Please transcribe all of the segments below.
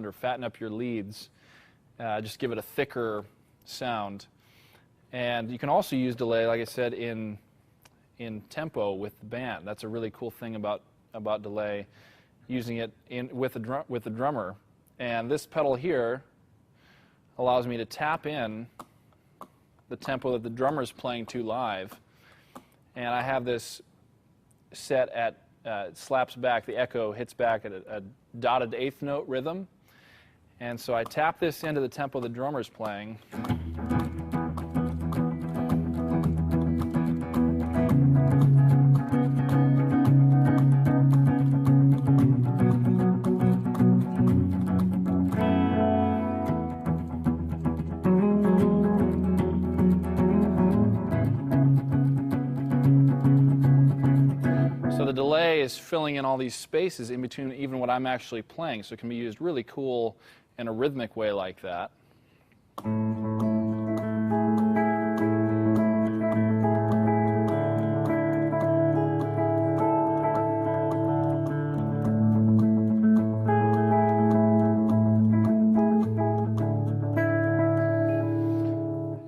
softened or fatten up your leads, just give it a thicker sound. And you can also use delay, like I said, in tempo with the band. That's a really cool thing about delay, using it with the drummer. And this pedal here allows me to tap in the tempo that the drummer is playing to live. And I have this set at, it slaps back, the echo hits back at a dotted eighth note rhythm. And so I tap this into the tempo the drummer's playing. So the delay is filling in all these spaces in between even what I'm actually playing, so it can be used really cool in a rhythmic way like that.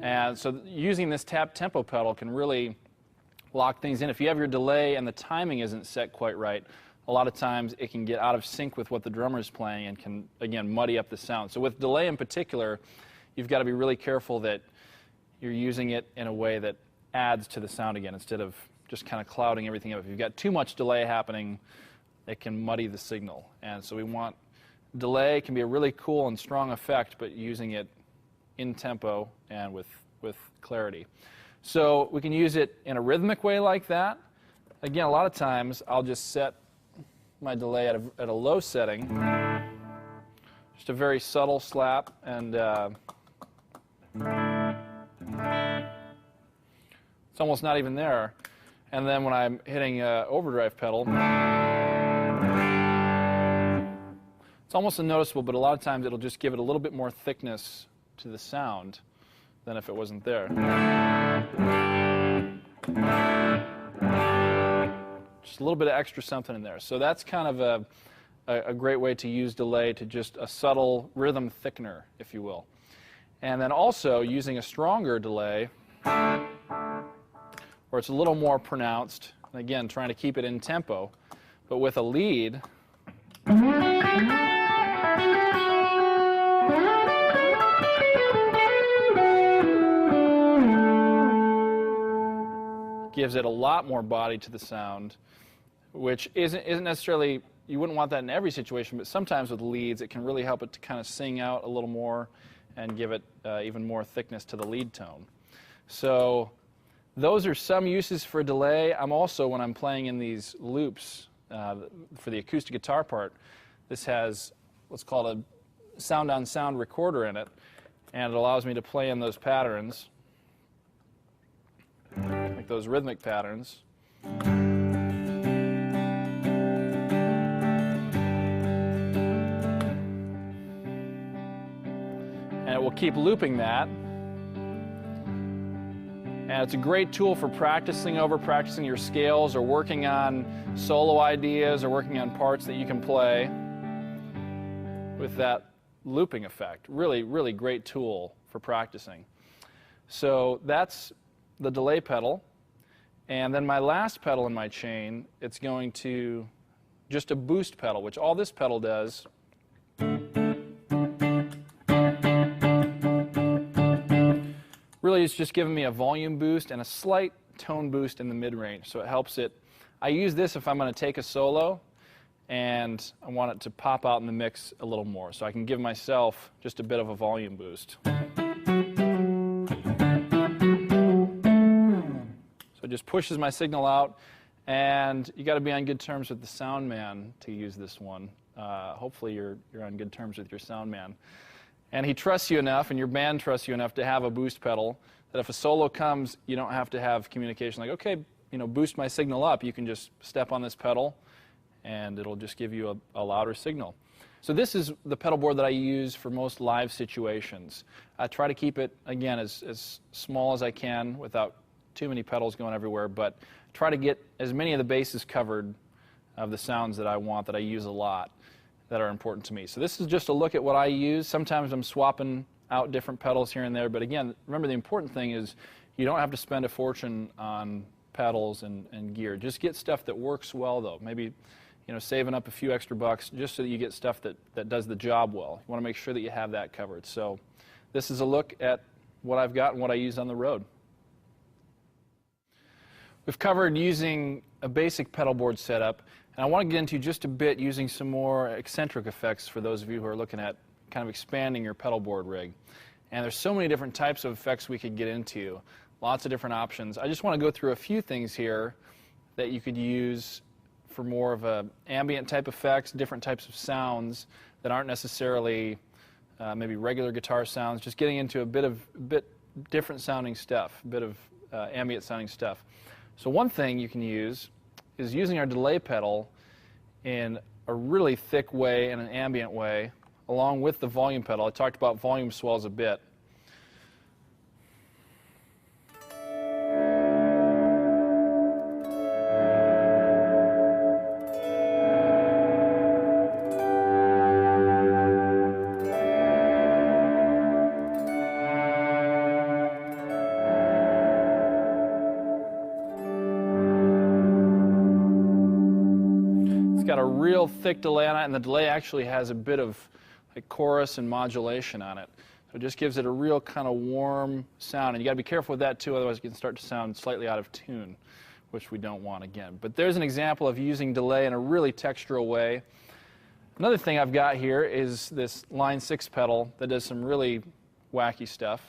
And so using this tap tempo pedal can really lock things in. If you have your delay and the timing isn't set quite right, a lot of times it can get out of sync with what the drummer is playing and can, again, muddy up the sound. So with delay in particular, you've got to be really careful that you're using it in a way that adds to the sound again, instead of just kind of clouding everything up. If you've got too much delay happening, it can muddy the signal. And so we want delay can be a really cool and strong effect, but using it in tempo and with clarity. So we can use it in a rhythmic way like that. Again, a lot of times I'll just set my delay at a low setting, just a very subtle slap, and it's almost not even there. And then when I'm hitting overdrive pedal, it's almost unnoticeable, but a lot of times it'll just give it a little bit more thickness to the sound than if it wasn't there. Just a little bit of extra something in there. So that's kind of a great way to use delay, to just a subtle rhythm thickener, if you will. And then also using a stronger delay, where it's a little more pronounced, and again, trying to keep it in tempo, but with a lead. Gives it a lot more body to the sound, which isn't necessarily, you wouldn't want that in every situation, but sometimes with leads it can really help it to kind of sing out a little more and give it even more thickness to the lead tone. So those are some uses for delay. I'm also, when I'm playing in these loops for the acoustic guitar part, this has what's called a sound-on-sound recorder in it, and it allows me to play in those patterns, like those rhythmic patterns. And it will keep looping that. And it's a great tool for practicing your scales, or working on solo ideas, or working on parts that you can play with that looping effect. Really, really great tool for practicing. So that's the delay pedal. And then my last pedal in my chain, it's going to just a boost pedal, which all this pedal does really is just giving me a volume boost and a slight tone boost in the mid-range. So it helps it. I use this if I'm going to take a solo and I want it to pop out in the mix a little more. So I can give myself just a bit of a volume boost. It just pushes my signal out, and you got to be on good terms with the sound man to use this one. Hopefully you're on good terms with your sound man. And he trusts you enough, and your band trusts you enough to have a boost pedal, that if a solo comes, you don't have to have communication like, okay, boost my signal up. You can just step on this pedal, and it'll just give you a louder signal. So this is the pedal board that I use for most live situations. I try to keep it, again, as small as I can without too many pedals going everywhere, but try to get as many of the bases covered of the sounds that I want, that I use a lot. that are important to me. So this is just a look at what I use. Sometimes I'm swapping out different pedals here and there, but again, remember the important thing is you don't have to spend a fortune on pedals and gear. Just get stuff that works well though. Maybe saving up a few extra bucks just so that you get stuff that does the job well. You want to make sure that you have that covered. So this is a look at what I've got and what I use on the road. We've covered using a basic pedal board setup, and I want to get into just a bit using some more eccentric effects for those of you who are looking at kind of expanding your pedal board rig. And there's so many different types of effects we could get into, lots of different options. I just want to go through a few things here that you could use for more of a ambient type effects, different types of sounds that aren't necessarily maybe regular guitar sounds, just getting into a bit different sounding stuff, a bit of ambient sounding stuff. So one thing you can use is using our delay pedal in a really thick way and an ambient way, along with the volume pedal. I talked about volume swells a bit. Got a real thick delay on it, and the delay actually has a bit of like chorus and modulation on it. So it just gives it a real kind of warm sound, and you got to be careful with that too, otherwise it can start to sound slightly out of tune, which we don't want again. But there's an example of using delay in a really textural way. Another thing I've got here is this Line 6 pedal that does some really wacky stuff.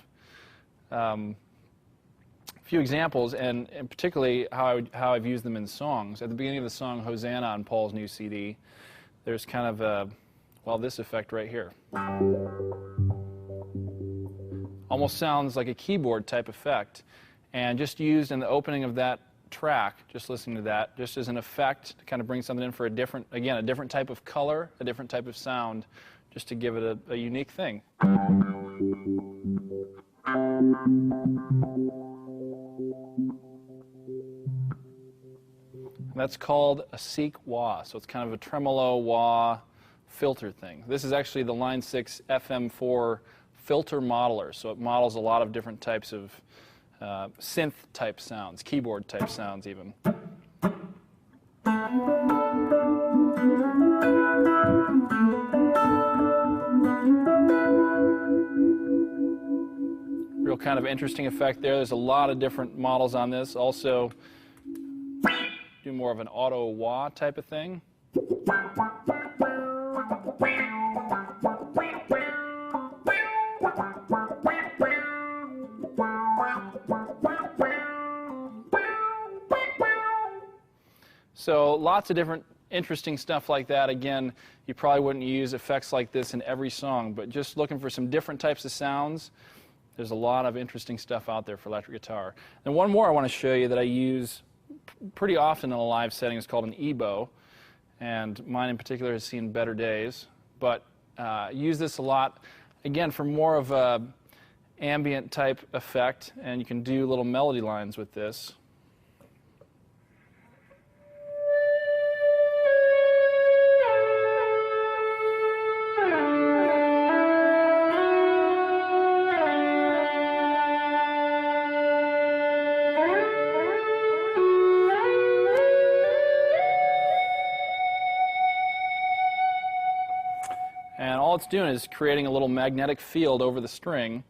Few examples, and particularly how I've used them in songs. At the beginning of the song Hosanna on Paul's new CD, there's kind of this effect right here. Almost sounds like a keyboard type effect, and just used in the opening of that track, just listening to that, just as an effect to kind of bring something in for a different type of color, a different type of sound, just to give it a unique thing. That's called a seek wah, so it's kind of a tremolo wah filter thing. This is actually the Line 6 FM4 filter modeler, so it models a lot of different types of synth type sounds, keyboard type sounds even. Real kind of interesting effect there. There's a lot of different models on this. Also, do more of an auto wah type of thing. So lots of different interesting stuff like that. Again, you probably wouldn't use effects like this in every song, but just looking for some different types of sounds, there's a lot of interesting stuff out there for electric guitar. And one more I want to show you that I use pretty often in a live setting is called an EBow, and mine in particular has seen better days, but use this a lot, again, for more of a ambient type effect, and you can do little melody lines with this. And all it's doing is creating a little magnetic field over the string.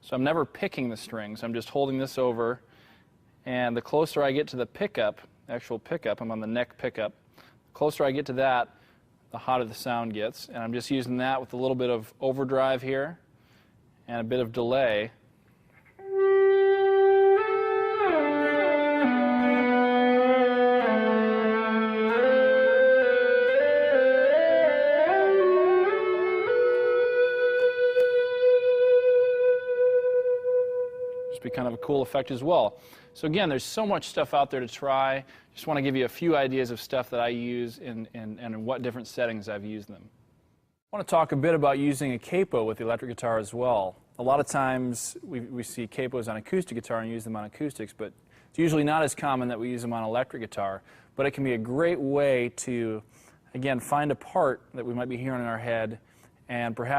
So I'm never picking the strings, I'm just holding this over. And the closer I get to the pickup, actual pickup, I'm on the neck pickup, the closer I get to that, the hotter the sound gets. And I'm just using that with a little bit of overdrive here and a bit of delay. Be kind of a cool effect as well. So again, there's so much stuff out there to try. Just want to give you a few ideas of stuff that I use and in what different settings I've used them. I want to talk a bit about using a capo with the electric guitar as well. A lot of times we see capos on acoustic guitar and use them on acoustics, but it's usually not as common that we use them on electric guitar. But it can be a great way to again, find a part that we might be hearing in our head, and perhaps